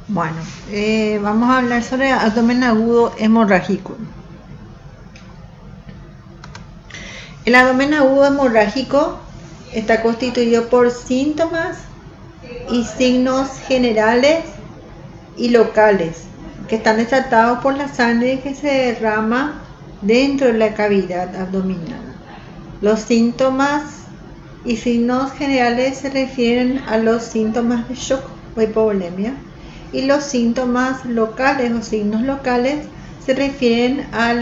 Bueno, vamos a hablar sobre abdomen agudo hemorrágico. El abdomen agudo hemorrágico está constituido por síntomas y signos generales y locales que están desatados por la sangre que se derrama dentro de la cavidad abdominal. Los síntomas y signos generales se refieren a los síntomas de shock o hipovolemia, y los síntomas locales o signos locales se refieren a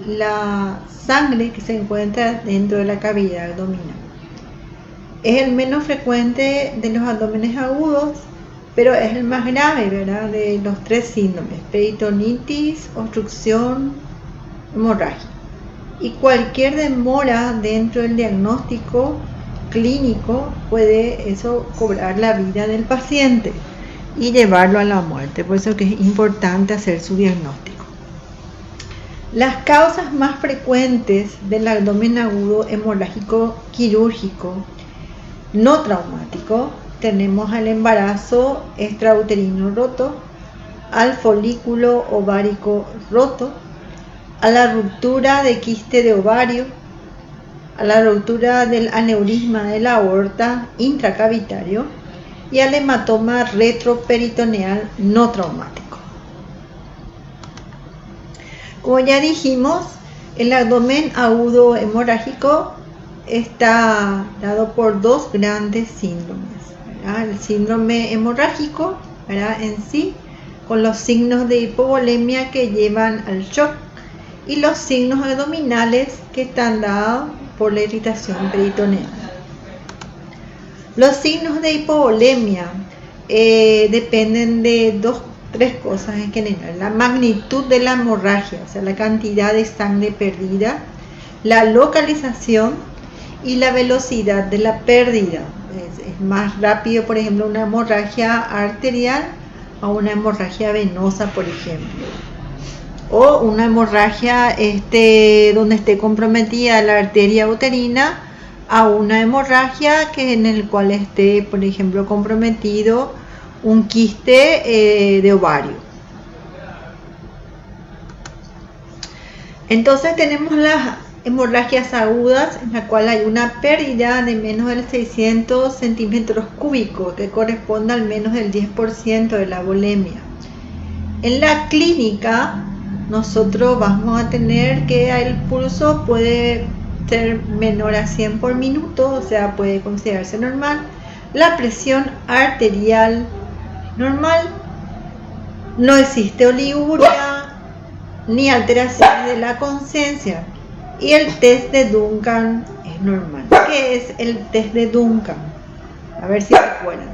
la sangre que se encuentra dentro de la cavidad abdominal. Es el menos frecuente de los abdómenes agudos, pero es el más grave, ¿verdad?, de los tres síndromes: peritonitis, obstrucción, hemorragia. Y cualquier demora dentro del diagnóstico clínico puede eso cobrar la vida del paciente y llevarlo a la muerte. Por eso que es importante hacer su diagnóstico. Las causas más frecuentes del abdomen agudo hemorrágico quirúrgico no traumático tenemos al embarazo extrauterino roto, al folículo ovárico roto, a la ruptura de quiste de ovario, a la ruptura del aneurisma de la aorta intracavitario y al hematoma retroperitoneal no traumático. Como ya dijimos, el abdomen agudo hemorrágico está dado por dos grandes síndromes, ¿verdad? El síndrome hemorrágico, ¿verdad?, en sí, con los signos de hipovolemia que llevan al shock, y los signos abdominales que están dados por la irritación peritoneal. Los signos de hipovolemia dependen de tres cosas en general: la magnitud de la hemorragia, o sea, la cantidad de sangre perdida, la localización y la velocidad de la pérdida. Es más rápido, por ejemplo, una hemorragia arterial a una hemorragia venosa, por ejemplo, o una hemorragia donde esté comprometida la arteria uterina a una hemorragia en el cual esté, por ejemplo, comprometido un quiste de ovario. Entonces tenemos las hemorragias agudas, en la cual hay una pérdida de menos de 600 centímetros cúbicos, que corresponde al menos del 10% de la volemia. En la clínica, nosotros vamos a tener que el pulso puede ser menor a 100 por minuto, o sea, puede considerarse normal. La presión arterial normal, no existe oliguria ni alteraciones de la conciencia, y el test de Duncan es normal. ¿Qué es el test de Duncan? A ver si recuerdan.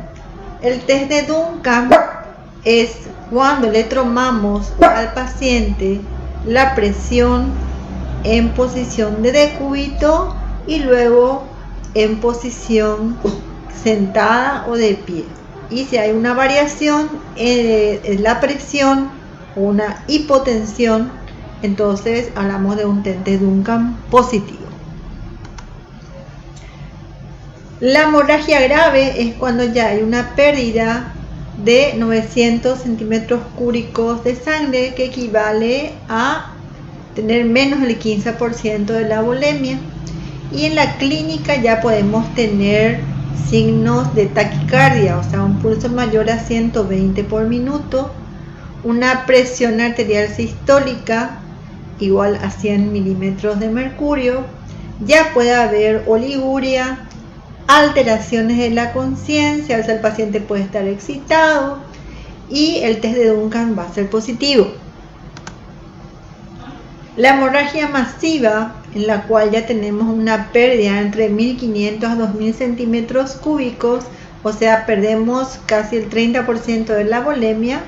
El test de Duncan es cuando le tomamos al paciente la presión en posición de decúbito y luego en posición sentada o de pie. Y si hay una variación en la presión o una hipotensión, entonces hablamos de un test de Duncan positivo. La hemorragia grave es cuando ya hay una pérdida de 900 centímetros cúbicos de sangre, que equivale a tener menos del 15% de la volemia. Y en la clínica ya podemos tener signos de taquicardia, o sea, un pulso mayor a 120 por minuto, una presión arterial sistólica igual a 100 milímetros de mercurio. Ya puede haber oliguria, alteraciones de la conciencia, o sea, el paciente puede estar excitado, y el test de Duncan va a ser positivo. La hemorragia masiva, en la cual ya tenemos una pérdida entre 1500 a 2000 centímetros cúbicos, o sea, perdemos casi el 30% de la volemia.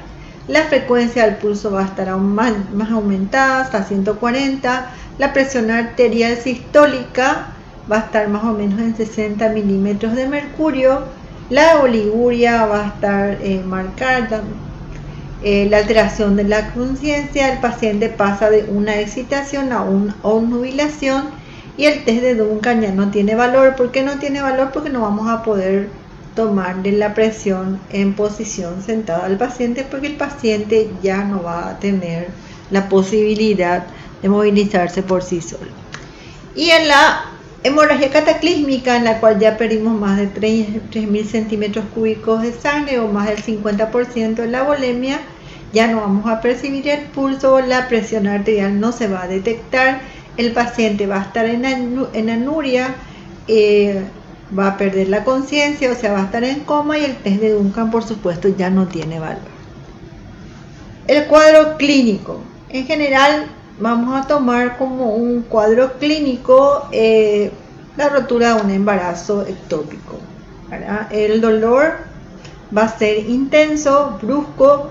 La frecuencia del pulso va a estar aún más aumentada, hasta 140. La presión arterial sistólica va a estar más o menos en 60 milímetros de mercurio. La oliguria va a estar marcada. La alteración de la conciencia, el paciente pasa de una excitación a una obnubilación, y el test de Duncan ya no tiene valor. ¿Por qué no tiene valor? Porque no vamos a poder tomarle la presión en posición sentada al paciente, porque el paciente ya no va a tener la posibilidad de movilizarse por sí solo. Y en la hemorragia cataclísmica, en la cual ya perdimos más de 3.000 centímetros cúbicos de sangre o más del 50% de la volemia, ya no vamos a percibir el pulso, la presión arterial no se va a detectar, el paciente va a estar en anuria, va a perder la conciencia, o sea, va a estar en coma, y el test de Duncan, por supuesto, ya no tiene valor. El cuadro clínico. En general, vamos a tomar como un cuadro clínico la rotura de un embarazo ectópico, ¿verdad? El dolor va a ser intenso, brusco,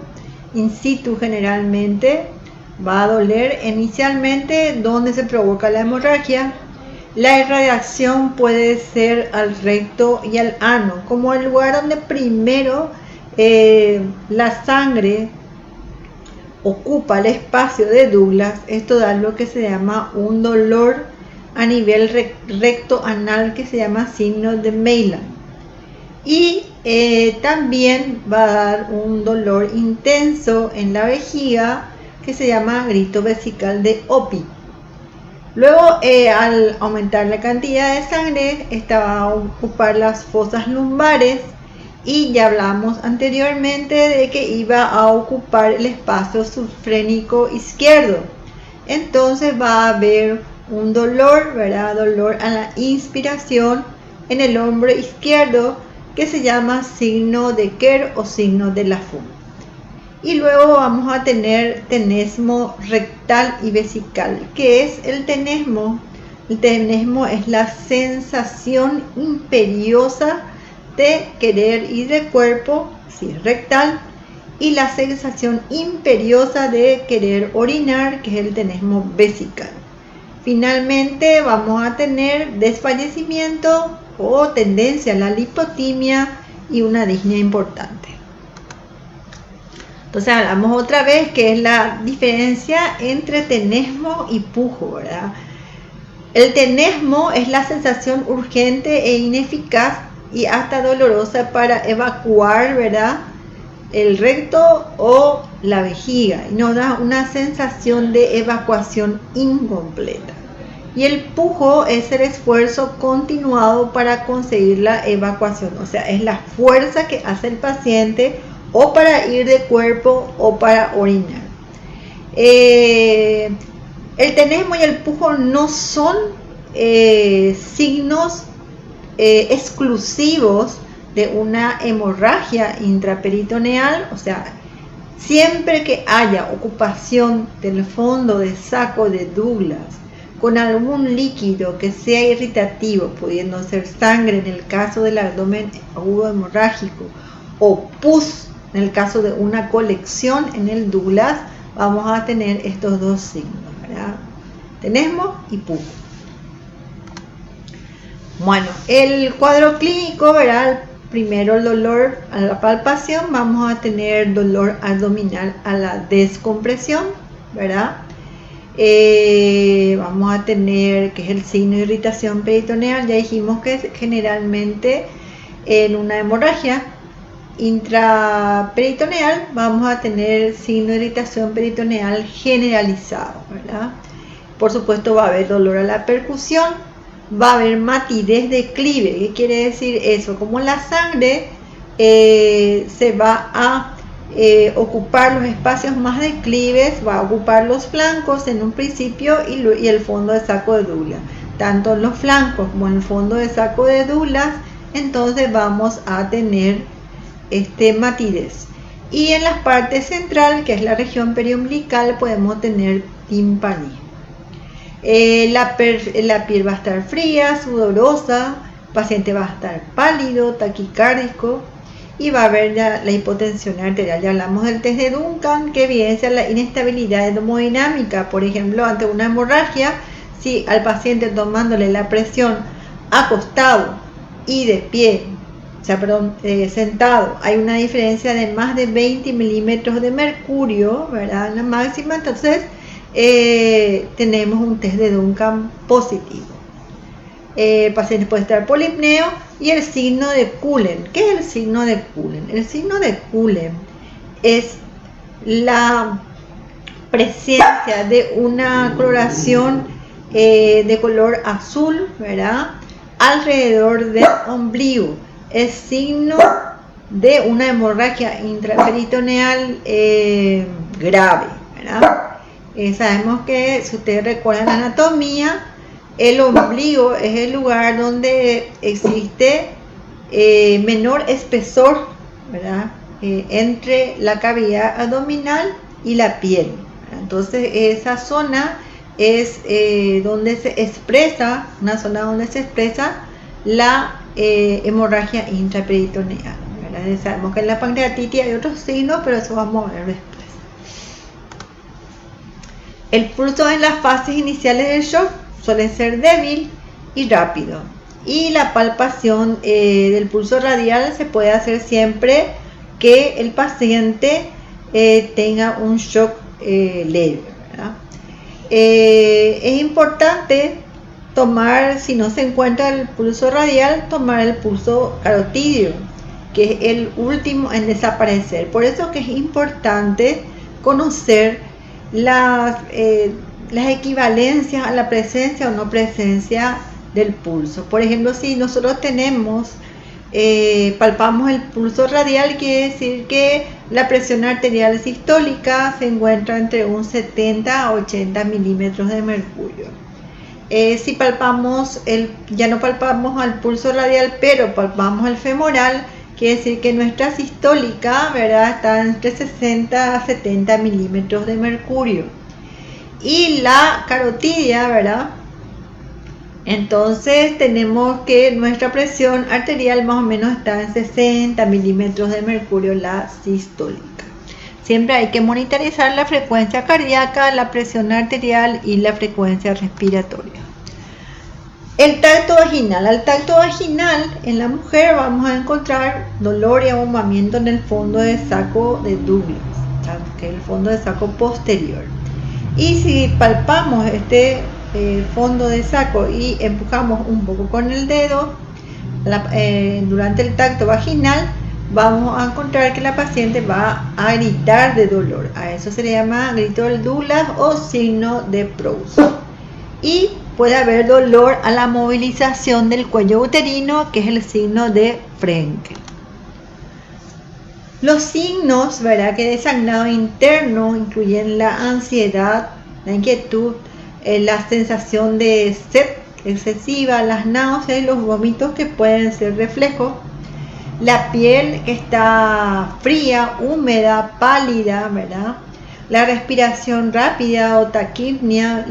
in situ generalmente, va a doler inicialmente donde se provoca la hemorragia. La irradiación puede ser al recto y al ano, como el lugar donde primero la sangre ocupa el espacio de Douglas. Esto da lo que se llama un dolor a nivel recto anal, que se llama signo de Maitland. Y también va a dar un dolor intenso en la vejiga, que se llama grito vesical de Opie. Luego, al aumentar la cantidad de sangre, esta va a ocupar las fosas lumbares, y ya hablamos anteriormente de que iba a ocupar el espacio subfrénico izquierdo. Entonces va a haber un dolor, ¿verdad? Dolor a la inspiración en el hombro izquierdo, que se llama signo de Kerr o signo de Lafont. Y luego vamos a tener tenesmo rectal y vesical. ¿Qué es el tenesmo? El tenesmo es la sensación imperiosa de querer ir de cuerpo, si es rectal, y la sensación imperiosa de querer orinar, que es el tenesmo vesical. Finalmente vamos a tener desfallecimiento o tendencia a la lipotimia y una disnea importante. Entonces hablamos otra vez que es la diferencia entre tenesmo y pujo, ¿verdad? El tenesmo es la sensación urgente e ineficaz y hasta dolorosa para evacuar, ¿verdad?, el recto o la vejiga, y nos da una sensación de evacuación incompleta. Y el pujo es el esfuerzo continuado para conseguir la evacuación, o sea, es la fuerza que hace el paciente o para ir de cuerpo o para orinar. El tenesmo y el pujo no son signos exclusivos de una hemorragia intraperitoneal, o sea, siempre que haya ocupación del fondo de saco de Douglas con algún líquido que sea irritativo, pudiendo ser sangre en el caso del abdomen agudo hemorrágico o pus en el caso de una colección en el Douglas, vamos a tener estos dos signos, ¿verdad? Tenesmo y pujo. Bueno, el cuadro clínico, ¿verdad? Primero el dolor a la palpación, vamos a tener dolor abdominal a la descompresión, ¿verdad? Vamos a tener, que es el signo de irritación peritoneal, ya dijimos que es generalmente en una hemorragia intraperitoneal, vamos a tener signo de irritación peritoneal generalizado, ¿verdad? Por supuesto va a haber dolor a la percusión, va a haber matidez de clive. ¿Qué quiere decir eso? Como la sangre se va a ocupar los espacios más declives, va a ocupar los flancos en un principio y el fondo de saco de Douglas. Tanto en los flancos como en el fondo de saco de Douglas, entonces vamos a tener matidez. Y en la parte central, que es la región periumbilical, podemos tener timpanismo. La piel va a estar fría, sudorosa, el paciente va a estar pálido, taquicárdico, y va a haber la hipotensión arterial. Ya hablamos del test de Duncan, que evidencia la inestabilidad hemodinámica. Por ejemplo, ante una hemorragia, si al paciente tomándole la presión acostado y de pie, sentado, hay una diferencia de más de 20 milímetros de mercurio, ¿verdad?, en la máxima, entonces tenemos un test de Duncan positivo. El paciente puede estar polipneo y el signo de Cullen. ¿Qué es el signo de Cullen? El signo de Cullen es la presencia de una coloración de color azul, ¿verdad?, alrededor del ombligo. Es signo de una hemorragia intraperitoneal grave, ¿verdad? Sabemos que, si ustedes recuerdan la anatomía, el ombligo es el lugar donde existe menor espesor, ¿verdad?, entre la cavidad abdominal y la piel. Entonces esa zona es donde se expresa, una zona donde se expresa la hemorragia intraperitoneal, ¿verdad? Sabemos que en la pancreatitis hay otros signos, pero eso vamos a ver después. El pulso en las fases iniciales del shock suele ser débil y rápido, y la palpación del pulso radial se puede hacer siempre que el paciente tenga un shock leve, ¿verdad? Es importante tomar, si no se encuentra el pulso radial, tomar el pulso carotidio, que es el último en desaparecer. Por eso que es importante conocer las equivalencias a la presencia o no presencia del pulso. Por ejemplo, si nosotros tenemos palpamos el pulso radial, quiere decir que la presión arterial sistólica se encuentra entre un 70 a 80 milímetros de mercurio. Si palpamos ya no palpamos al pulso radial, pero palpamos el femoral, quiere decir que nuestra sistólica, ¿verdad?, está entre 60 a 70 milímetros de mercurio. Y la carotidia, ¿verdad?, entonces tenemos que nuestra presión arterial más o menos está en 60 milímetros de mercurio, la sistólica. Siempre hay que monitorizar la frecuencia cardíaca, la presión arterial y la frecuencia respiratoria. El tacto vaginal. Al tacto vaginal en la mujer vamos a encontrar dolor y abombamiento en el fondo de saco de Douglas, que es el fondo de saco posterior. Y si palpamos este fondo de saco y empujamos un poco con el dedo durante el tacto vaginal, vamos a encontrar que la paciente va a gritar de dolor. A eso se le llama grito del Douglas o signo de Proust. Y puede haber dolor a la movilización del cuello uterino, que es el signo de Frenkel. Los signos, ¿verdad?, que de sangrado interno incluyen la ansiedad, la inquietud, la sensación de sed excesiva, las náuseas y los vómitos, que pueden ser reflejos, la piel que está fría, húmeda, pálida, ¿verdad?, la respiración rápida o taquipnia,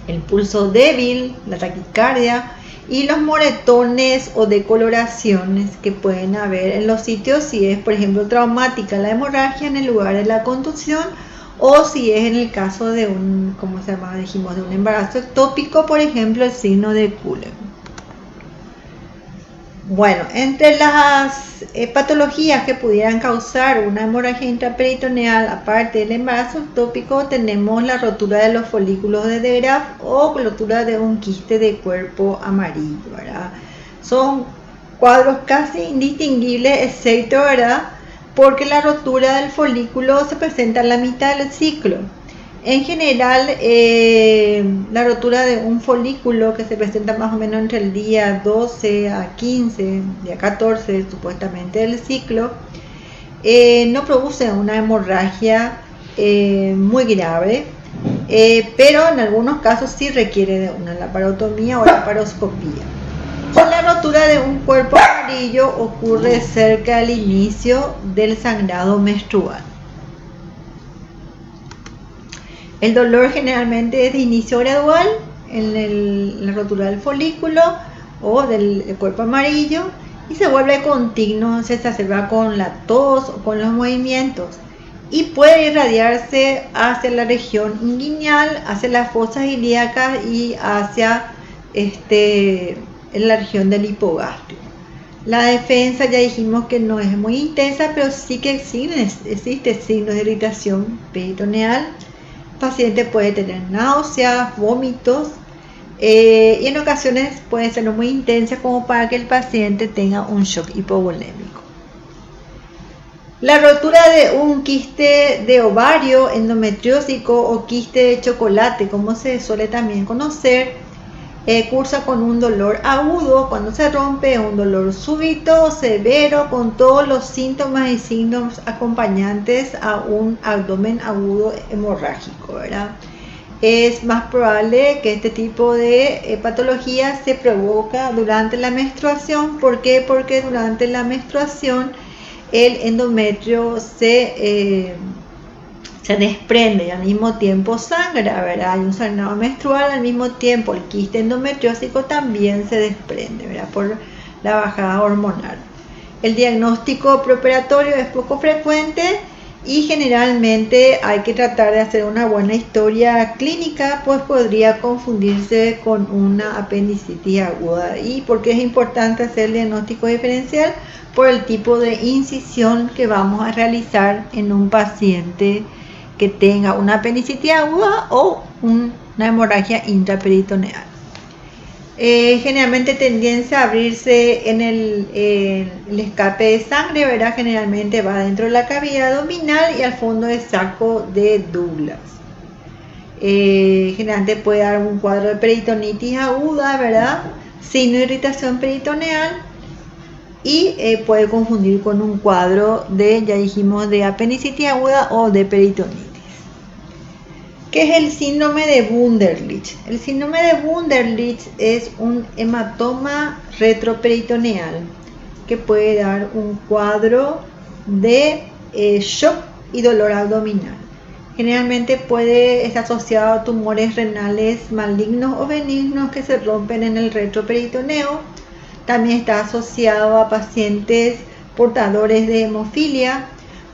el pulso débil, la taquicardia y los moretones o decoloraciones que pueden haber en los sitios, si es, por ejemplo, traumática la hemorragia en el lugar de la contusión, o si es en el caso de un embarazo ectópico, por ejemplo, el signo de Cullen. Bueno, entre las patologías que pudieran causar una hemorragia intraperitoneal, aparte del embarazo ectópico, tenemos la rotura de los folículos de De Graaf o rotura de un quiste de cuerpo amarillo, ¿verdad? Son cuadros casi indistinguibles, excepto, ¿verdad?, porque la rotura del folículo se presenta en la mitad del ciclo. En general, la rotura de un folículo, que se presenta más o menos entre el día 12 a 15, día 14 supuestamente del ciclo, no produce una hemorragia muy grave, pero en algunos casos sí requiere de una laparotomía o laparoscopía. La rotura de un cuerpo amarillo ocurre cerca del inicio del sangrado menstrual. El dolor generalmente es de inicio gradual en la rotura del folículo o del cuerpo amarillo y se vuelve continuo, se exacerba con la tos o con los movimientos y puede irradiarse hacia la región inguinal, hacia las fosas ilíacas y hacia en la región del hipogastrio. La defensa ya dijimos que no es muy intensa, pero sí que existe signos de irritación peritoneal. El paciente puede tener náuseas, vómitos, Y en ocasiones puede ser muy intensa como para que el paciente tenga un shock hipovolémico. La rotura de un quiste de ovario endometriósico o quiste de chocolate, como se suele también conocer, cursa con un dolor agudo. Cuando se rompe, un dolor súbito, severo, con todos los síntomas y signos acompañantes a un abdomen agudo hemorrágico, ¿verdad? Es más probable que este tipo de patología se provoca durante la menstruación. ¿Por qué? Porque durante la menstruación el endometrio se desprende y al mismo tiempo sangra, ¿verdad? Hay un sangrado menstrual, al mismo tiempo el quiste endometriósico también se desprende, ¿verdad? Por la bajada hormonal. El diagnóstico preoperatorio es poco frecuente y generalmente hay que tratar de hacer una buena historia clínica, pues podría confundirse con una apendicitis aguda. ¿Y por qué es importante hacer el diagnóstico diferencial? Por el tipo de incisión que vamos a realizar en un paciente que tenga una apendicitis aguda o una hemorragia intraperitoneal. Generalmente tendencia a abrirse en el escape de sangre, ¿verdad? Generalmente va dentro de la cavidad abdominal y al fondo del saco de Douglas. Generalmente puede dar un cuadro de peritonitis aguda, ¿verdad? Signo de irritación peritoneal y puede confundir con un cuadro de, ya dijimos, de apendicitis aguda o de peritonitis. ¿Qué es el síndrome de Wunderlich? El síndrome de Wunderlich es un hematoma retroperitoneal que puede dar un cuadro de shock y dolor abdominal. Generalmente puede estar asociado a tumores renales malignos o benignos que se rompen en el retroperitoneo. También está asociado a pacientes portadores de hemofilia.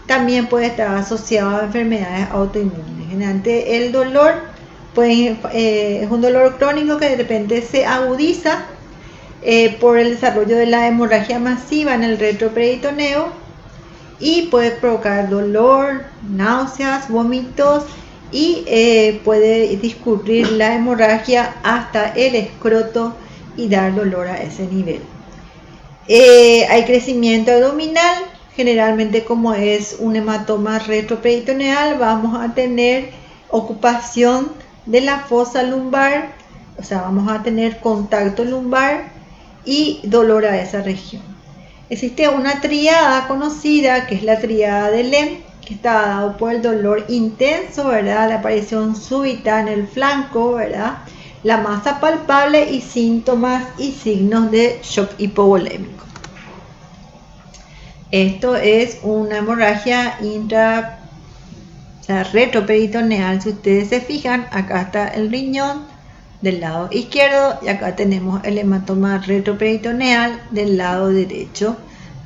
También puede estar asociado a enfermedades autoinmunes. Generalmente el dolor es un dolor crónico que de repente se agudiza por el desarrollo de la hemorragia masiva en el retroperitoneo y puede provocar dolor, náuseas, vómitos y puede discurrir la hemorragia hasta el escroto y dar dolor a ese nivel. Hay crecimiento abdominal. Generalmente, como es un hematoma retroperitoneal, vamos a tener ocupación de la fosa lumbar, o sea, vamos a tener contacto lumbar y dolor a esa región. Existe una tríada conocida que es la tríada de Lem, que está dado por el dolor intenso, ¿verdad? La aparición súbita en el flanco, ¿verdad? La masa palpable y síntomas y signos de shock hipovolémico. Esto es una hemorragia retroperitoneal. Si ustedes se fijan, acá está el riñón del lado izquierdo y acá tenemos el hematoma retroperitoneal del lado derecho,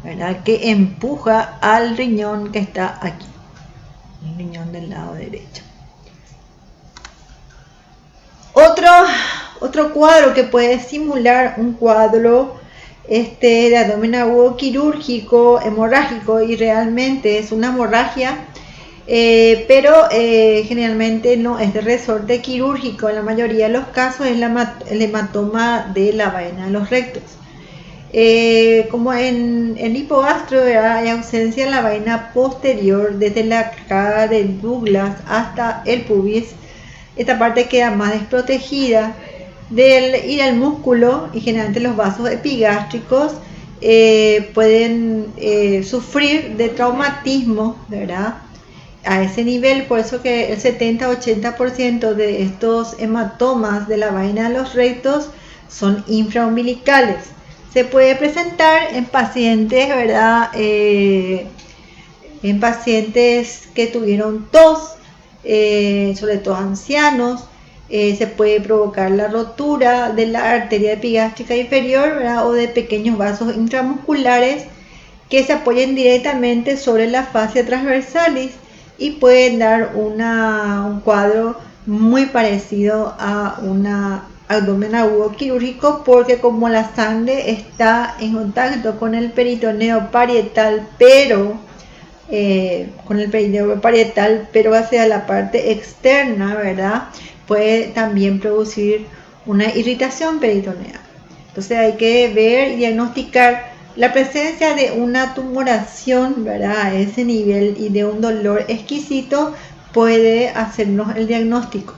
¿verdad? Que empuja al riñón que está aquí, el riñón del lado derecho. Otro cuadro que puede simular un cuadro de abdomen agudo quirúrgico hemorrágico, y realmente es una hemorragia, pero generalmente no es de resorte quirúrgico. En la mayoría de los casos es el hematoma de la vaina de los rectos. Como en el hipogastro, hay ausencia en la vaina posterior desde la caja de Douglas hasta el pubis. Esta parte queda más desprotegida del ir al músculo, y generalmente los vasos epigástricos pueden sufrir de traumatismo, ¿verdad? A ese nivel. Por eso que el 70-80% de estos hematomas de la vaina de los rectos son infraumbilicales. Se puede presentar en pacientes, ¿verdad? En pacientes que tuvieron tos, sobre todo ancianos. Se puede provocar la rotura de la arteria epigástrica inferior, ¿verdad? O de pequeños vasos intramusculares que se apoyen directamente sobre la fascia transversalis y pueden dar un cuadro muy parecido a un abdomen agudo quirúrgico, porque como la sangre está en contacto con el peritoneo parietal, pero hacia la parte externa, ¿verdad? Puede también producir una irritación peritoneal. Entonces hay que ver y diagnosticar la presencia de una tumoración, ¿verdad? A ese nivel y de un dolor exquisito puede hacernos el diagnóstico.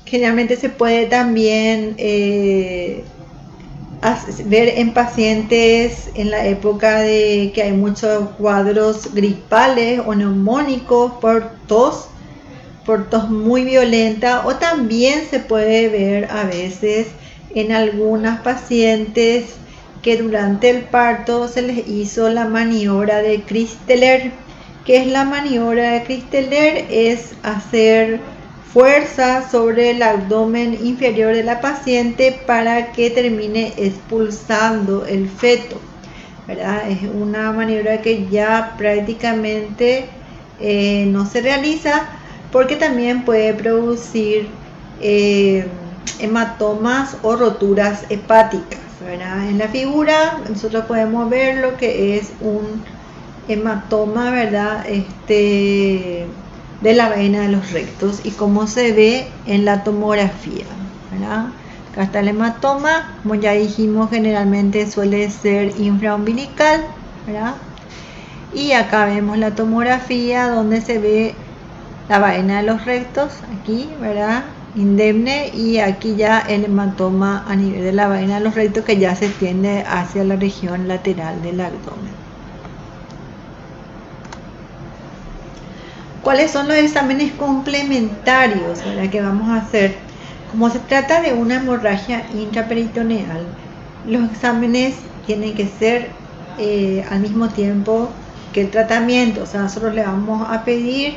Generalmente se puede también ver en pacientes en la época de que hay muchos cuadros gripales o neumónicos por tos muy violenta, o también se puede ver a veces en algunas pacientes que durante el parto se les hizo la maniobra de Christeler. ¿Qué es la maniobra de Christeler? Es hacer fuerza sobre el abdomen inferior de la paciente para que termine expulsando el feto, ¿verdad? Es una maniobra que ya prácticamente no se realiza porque también puede producir hematomas o roturas hepáticas, ¿verdad? En la figura nosotros podemos ver lo que es un hematoma, ¿verdad? De la vaina de los rectos y cómo se ve en la tomografía, ¿verdad? Acá está el hematoma, como ya dijimos, generalmente suele ser infraumbilical, ¿verdad? Y acá vemos la tomografía donde se ve la vaina de los rectos, aquí, ¿verdad? Indemne, y aquí ya el hematoma a nivel de la vaina de los rectos que ya se extiende hacia la región lateral del abdomen. ¿Cuáles son los exámenes complementarios, ¿verdad?, que vamos a hacer? Como se trata de una hemorragia intraperitoneal, los exámenes tienen que ser al mismo tiempo que el tratamiento. O sea, nosotros le vamos a pedir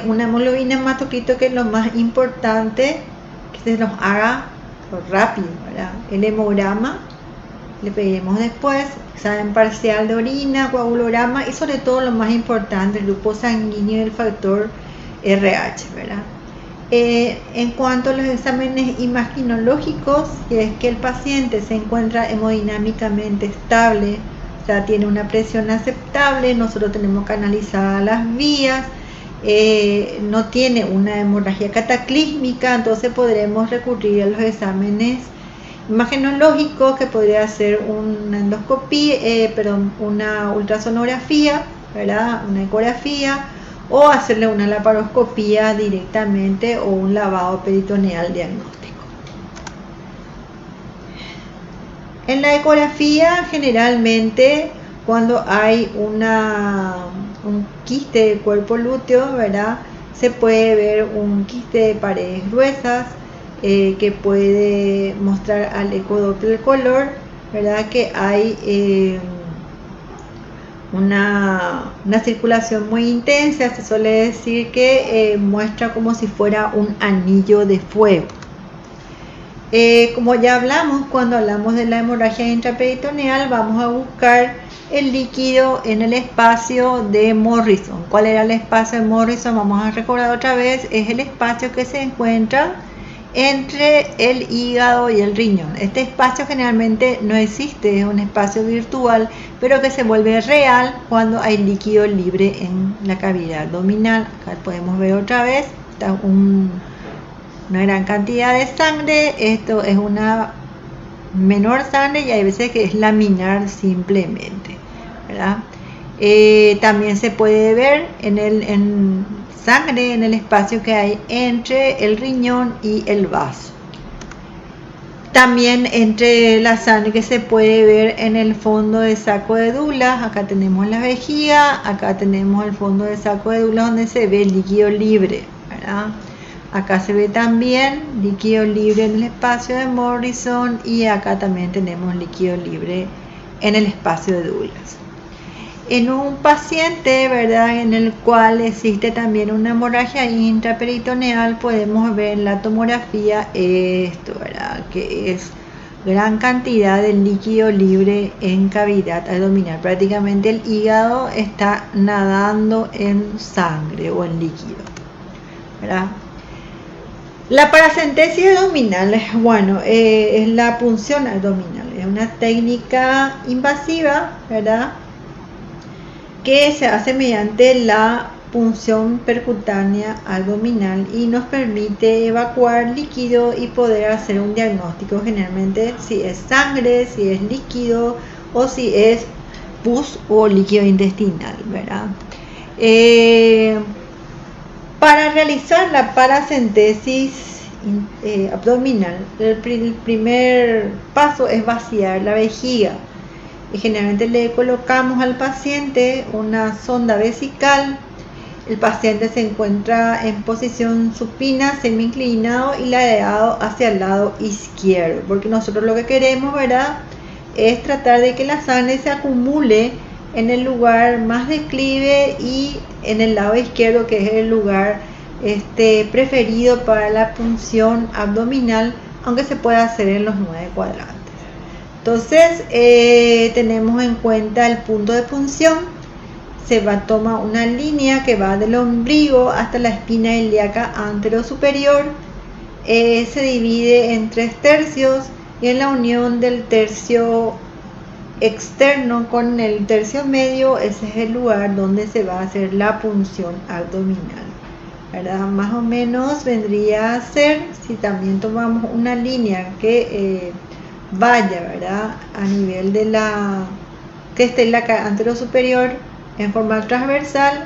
una hemoglobina hematocrito, que es lo más importante, que se nos haga rápido, ¿verdad? El hemograma le pediremos después, examen parcial de orina, coagulograma y sobre todo lo más importante, el grupo sanguíneo y el factor RH, ¿verdad? En cuanto a los exámenes imaginológicos, que es que el paciente se encuentra hemodinámicamente estable, o sea, tiene una presión aceptable, nosotros tenemos que analizar las vías, no tiene una hemorragia cataclísmica, entonces podremos recurrir a los exámenes imagenológicos, que podría ser una endoscopía, una ultrasonografía, ¿verdad?, una ecografía, o hacerle una laparoscopía directamente o un lavado peritoneal diagnóstico. En la ecografía, generalmente cuando hay un quiste del cuerpo lúteo, ¿verdad?, se puede ver un quiste de paredes gruesas, que puede mostrar al ecodoppler color, ¿verdad?, que hay una circulación muy intensa. Se suele decir que muestra como si fuera un anillo de fuego. Como ya hablamos, cuando hablamos de la hemorragia intraperitoneal, vamos a buscar el líquido en el espacio de Morrison. ¿Cuál era el espacio de Morrison? Vamos a recordar otra vez. Es el espacio que se encuentra entre el hígado y el riñón. Este espacio generalmente no existe, es un espacio virtual, pero que se vuelve real cuando hay líquido libre en la cavidad abdominal. Acá podemos ver otra vez, está una gran cantidad de sangre. Esto es una menor sangre y hay veces que es laminar simplemente, ¿verdad? También se puede ver en sangre en el espacio que hay entre el riñón y el vaso. También entre la sangre que se puede ver en el fondo del saco de Douglas. Acá tenemos la vejiga, acá tenemos el fondo del saco de Douglas donde se ve líquido libre, ¿verdad? Acá se ve también líquido libre en el espacio de Morrison y acá también tenemos líquido libre en el espacio de Douglas. En un paciente, ¿verdad?, en el cual existe también una hemorragia intraperitoneal, podemos ver en la tomografía esto, ¿verdad?, que es gran cantidad de líquido libre en cavidad abdominal. Prácticamente el hígado está nadando en sangre o en líquido, ¿verdad? La paracentesis abdominal, bueno, es la punción abdominal. Es una técnica invasiva, ¿verdad?, que se hace mediante la punción percutánea abdominal y nos permite evacuar líquido y poder hacer un diagnóstico generalmente si es sangre, si es líquido o si es pus o líquido intestinal, ¿verdad? Para realizar la paracentesis abdominal, el primer paso es vaciar la vejiga. Y generalmente le colocamos al paciente una sonda vesical. El paciente se encuentra en posición supina, semi-inclinado y ladeado hacia el lado izquierdo, porque nosotros lo que queremos, ¿verdad?, es tratar de que la sangre se acumule en el lugar más declive y en el lado izquierdo, que es el lugar preferido para la punción abdominal, aunque se puede hacer en los 9 cuadrantes. Entonces tenemos en cuenta el punto de punción. Se toma una línea que va del ombligo hasta la espina ilíaca anterosuperior. Se divide en 3 tercios y en la unión del tercio externo con el tercio medio, ese es el lugar donde se va a hacer la punción abdominal, ¿verdad? Más o menos vendría a ser, si también tomamos una línea que vaya, ¿verdad?, a nivel de la que esté en la anterosuperior en forma transversal,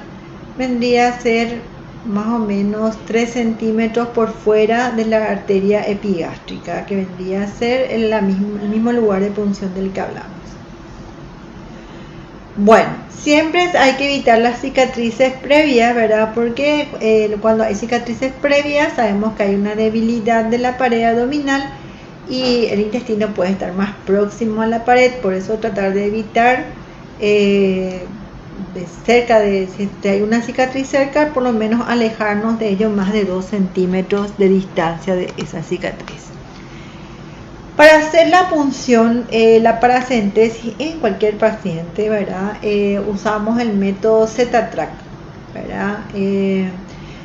vendría a ser más o menos 3 centímetros por fuera de la arteria epigástrica, que vendría a ser el mismo lugar de punción del que hablamos. Bueno, siempre hay que evitar las cicatrices previas, ¿verdad? Porque cuando hay cicatrices previas sabemos que hay una debilidad de la pared abdominal y el intestino puede estar más próximo a la pared. Por eso tratar de evitar si hay una cicatriz cerca, por lo menos alejarnos de ello más de 2 centímetros de distancia de esa cicatriz. Para hacer la punción, la paracentesis en cualquier paciente, ¿verdad?, usamos el método Z-Track, ¿verdad?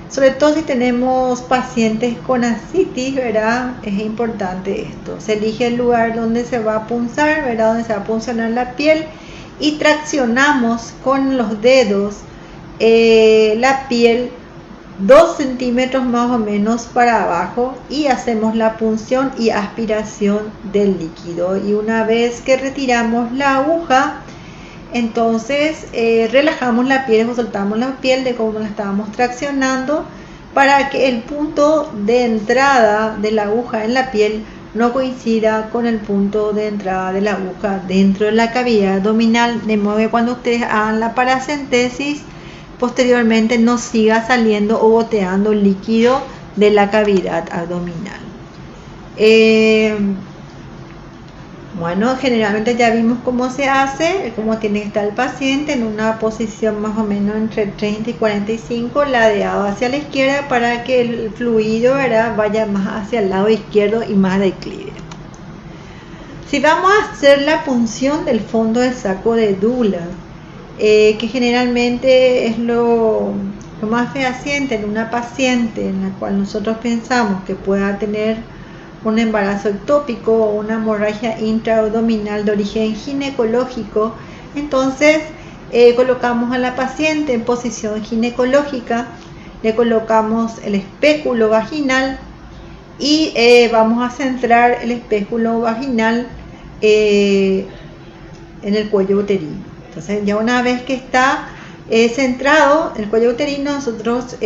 Sobre todo si tenemos pacientes con ascitis, ¿verdad?, es importante esto. Se elige el lugar donde se va a punzar, ¿verdad?, donde se va a puncionar la piel, y traccionamos con los dedos la piel 2 centímetros más o menos para abajo y hacemos la punción y aspiración del líquido. Y una vez que retiramos la aguja, entonces relajamos la piel o soltamos la piel de como la estábamos traccionando, para que el punto de entrada de la aguja en la piel no coincida con el punto de entrada de la aguja dentro de la cavidad abdominal, de modo que cuando ustedes hagan la paracentesis, posteriormente no siga saliendo o goteando líquido de la cavidad abdominal. Bueno, generalmente ya vimos cómo se hace, cómo tiene que estar el paciente en una posición más o menos entre 30 y 45, ladeado hacia la izquierda, para que el fluido, ¿verdad?, vaya más hacia el lado izquierdo y más declive. Si vamos a hacer la punción del fondo del saco de Douglas, que generalmente es lo más fehaciente en una paciente en la cual nosotros pensamos que pueda tener un embarazo ectópico o una hemorragia intraabdominal de origen ginecológico, entonces colocamos a la paciente en posición ginecológica, le colocamos el espéculo vaginal y vamos a centrar el espéculo vaginal en el cuello uterino. Entonces, ya una vez que está centrado el cuello uterino, nosotros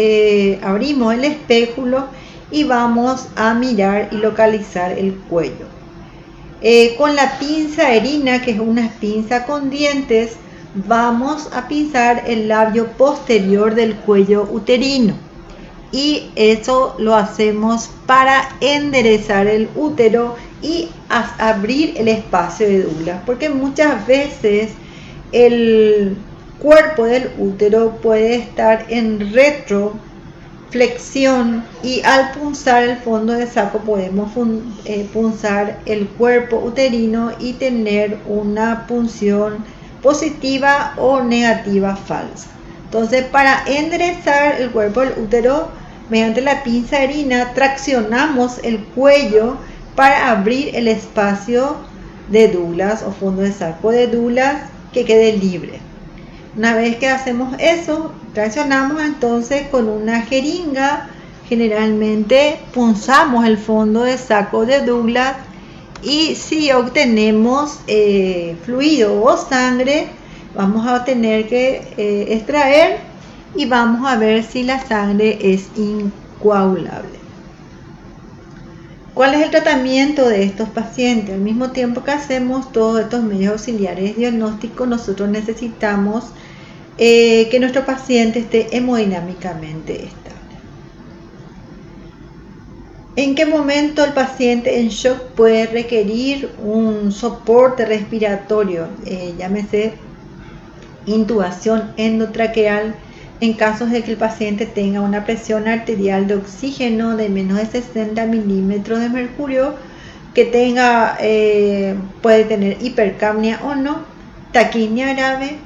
abrimos el espéculo y vamos a mirar y localizar el cuello. Con la pinza erina, que es una pinza con dientes, vamos a pinzar el labio posterior del cuello uterino. Y eso lo hacemos para enderezar el útero y abrir el espacio de Douglas, porque muchas veces el cuerpo del útero puede estar en retroflexión y al punzar el fondo del saco podemos punzar el cuerpo uterino y tener una punción positiva o negativa falsa. Entonces, para enderezar el cuerpo del útero, mediante la pinza erina traccionamos el cuello para abrir el espacio de Douglas o fondo de saco de Douglas que quede libre. Una vez que hacemos eso, traccionamos entonces con una jeringa. Generalmente punzamos el fondo de saco de Douglas y si obtenemos fluido o sangre, vamos a tener que extraer y vamos a ver si la sangre es incoagulable. ¿Cuál es el tratamiento de estos pacientes? Al mismo tiempo que hacemos todos estos medios auxiliares diagnósticos, nosotros necesitamos que nuestro paciente esté hemodinámicamente estable. ¿En qué momento el paciente en shock puede requerir un soporte respiratorio? Llámese intubación endotraqueal en casos de que el paciente tenga una presión arterial de oxígeno de menos de 60 milímetros de mercurio, que tenga, puede tener hipercapnia o no, taquimia grave.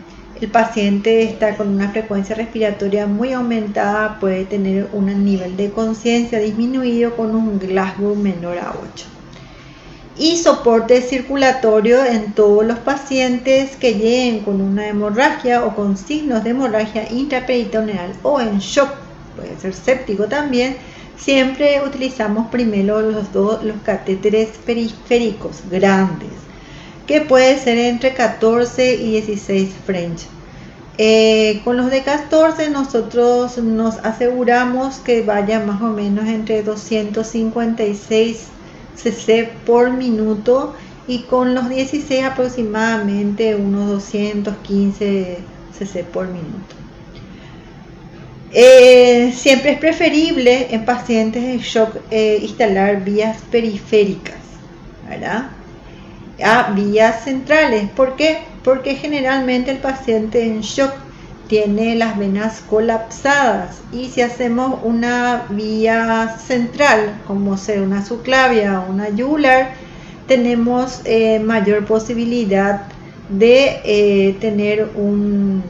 El paciente está con una frecuencia respiratoria muy aumentada, puede tener un nivel de conciencia disminuido con un Glasgow menor a 8. Y soporte circulatorio en todos los pacientes que lleguen con una hemorragia o con signos de hemorragia intraperitoneal o en shock, puede ser séptico también. Siempre utilizamos primero los catéteres periféricos grandes, que puede ser entre 14 y 16 French. Con los de 14 nosotros nos aseguramos que vaya más o menos entre 256 cc por minuto y con los 16 aproximadamente unos 215 cc por minuto. Siempre es preferible en pacientes en shock instalar vías periféricas, ¿verdad?, a vías centrales. ¿Por qué? Porque generalmente el paciente en shock tiene las venas colapsadas y si hacemos una vía central, como sea una subclavia o una yugular, tenemos mayor posibilidad de tener un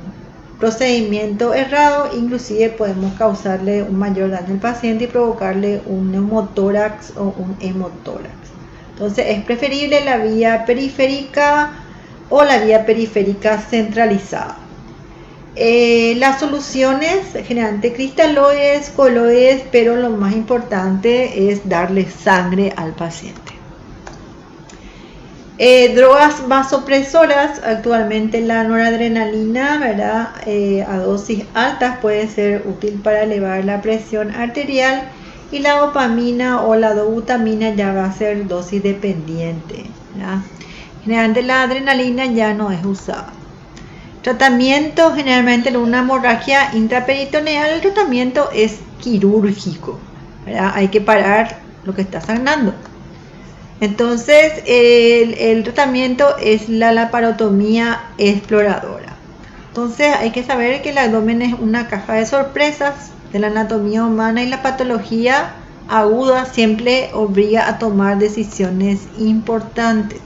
procedimiento errado. Inclusive podemos causarle un mayor daño al paciente y provocarle un neumotórax o un hemotórax. Entonces es preferible la vía periférica o la vía periférica centralizada. Las soluciones generalmente cristaloides, coloides, pero lo más importante es darle sangre al paciente. Drogas vasopresoras, actualmente la noradrenalina, ¿verdad?, a dosis altas puede ser útil para elevar la presión arterial, y la dopamina o la dobutamina ya va a ser dosis dependiente, ¿verdad? Generalmente la adrenalina ya no es usada. Tratamiento, generalmente en una hemorragia intraperitoneal, el tratamiento es quirúrgico, ¿verdad? Hay que parar lo que está sangrando. Entonces el tratamiento es la laparotomía exploradora. Entonces hay que saber que el abdomen es una caja de sorpresas de la anatomía humana y la patología aguda siempre obliga a tomar decisiones importantes.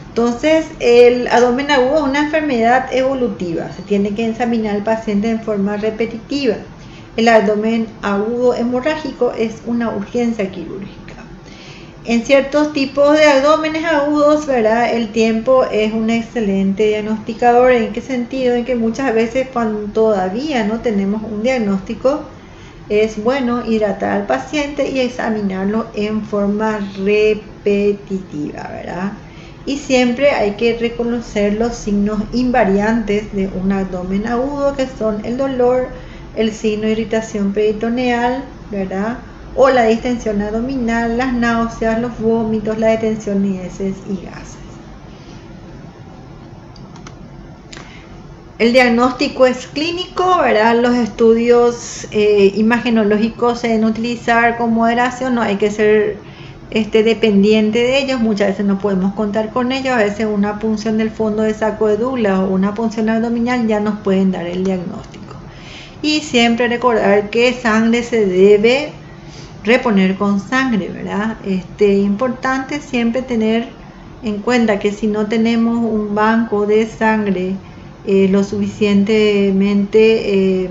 Entonces el abdomen agudo es una enfermedad evolutiva, se tiene que examinar al paciente en forma repetitiva. El abdomen agudo hemorrágico es una urgencia quirúrgica. En ciertos tipos de abdómenes agudos, ¿verdad?, el tiempo es un excelente diagnosticador. ¿En qué sentido? En que muchas veces cuando todavía no tenemos un diagnóstico, es bueno hidratar al paciente y examinarlo en forma repetitiva, ¿verdad? Y siempre hay que reconocer los signos invariantes de un abdomen agudo, que son el dolor, el signo de irritación peritoneal, ¿verdad?, o la distensión abdominal, las náuseas, los vómitos, la detención de heces y gases. El diagnóstico es clínico, ¿verdad? Los estudios imagenológicos se deben utilizar con moderación, no hay que ser dependiente de ellos. Muchas veces no podemos contar con ellos. A veces una punción del fondo de saco de Douglas o una punción abdominal ya nos pueden dar el diagnóstico. Y siempre recordar que sangre se debe reponer con sangre, ¿verdad? Importante siempre tener en cuenta que si no tenemos un banco de sangre lo suficientemente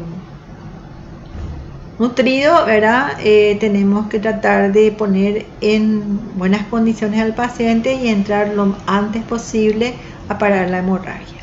nutrido, ¿verdad?, tenemos que tratar de poner en buenas condiciones al paciente y entrar lo antes posible a parar la hemorragia.